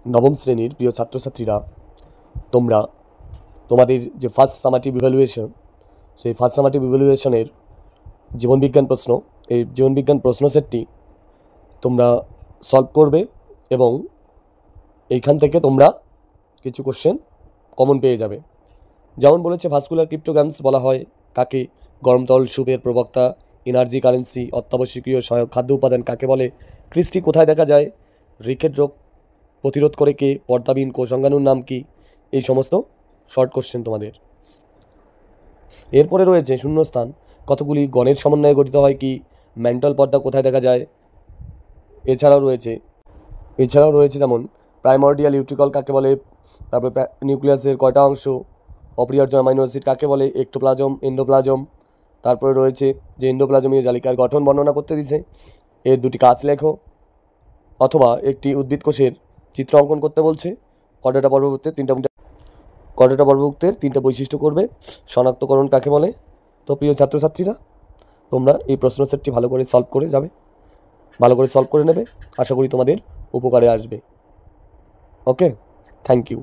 নবম শ্রেণীর প্রিয় ছাত্রছাত্রীরা, তোমরা তোমাদের যে ফার্স্ট সামাটিভ ইভ্যালুয়েশন, সেই ফার্স্ট সামাটিভ ইভ্যালুয়েশনের জীবনবিজ্ঞান প্রশ্ন, এই জীবনবিজ্ঞান প্রশ্ন সেটটি তোমরা সলভ করবে এবং এইখান থেকে তোমরা কিছু কোশ্চেন কমন পেয়ে যাবে। যেমন বলেছে, ভাস্কুলার ক্রিপ্টোগ্রামস বলা হয় কাকে? গরম তরল সুপের প্রবক্তা, এনার্জি কারেন্সি, অত্যাবশ্যকীয় সহায়ক খাদ্য উপাদান কাকে বলে? ক্রিস্টি কোথায় দেখা যায়? রিকেট রোগ প্রতিরোধ করে কে? পর্দাবিহীন কোষাঙ্গাণুর নাম কি? এই সমস্ত শর্ট কোশ্চেন তোমাদের। এরপরে রয়েছে শূন্যস্থান, কতগুলি গণের সমন্বয়ে গঠিত হয় কি? ম্যান্টল পর্দা কোথায় দেখা যায়? এছাড়াও রয়েছে যেমন প্রাইমর্ডিয়াল ইউট্রিকল কাকে বলে? তারপরে নিউক্লিয়াসের কয়টা অংশ? অপরিহার্য অ্যামাইনো অ্যাসিড কাকে বলে? Ectoplasm, endoplasm. তারপরে রয়েছে যে এন্ডোপ্লাজমীয় জালিকার গঠন বর্ণনা করতে দিছে, এর দুটি কাজ লেখো, অথবা একটি উদ্ভিদ কোষের চিত্র অঙ্কন করতে বলছে। কর্ডেটা পর্বভুক্তের তিনটা বৈশিষ্ট্য করবে। শনাক্তকরণ কাকে বলে? তো প্রিয় ছাত্রছাত্রীরা, তোমরা এই প্রশ্ন সেটটি ভালো করে সলভ করে নেবে। আশা করি তোমাদের উপকারে আসবে। ওকে, থ্যাংক ইউ।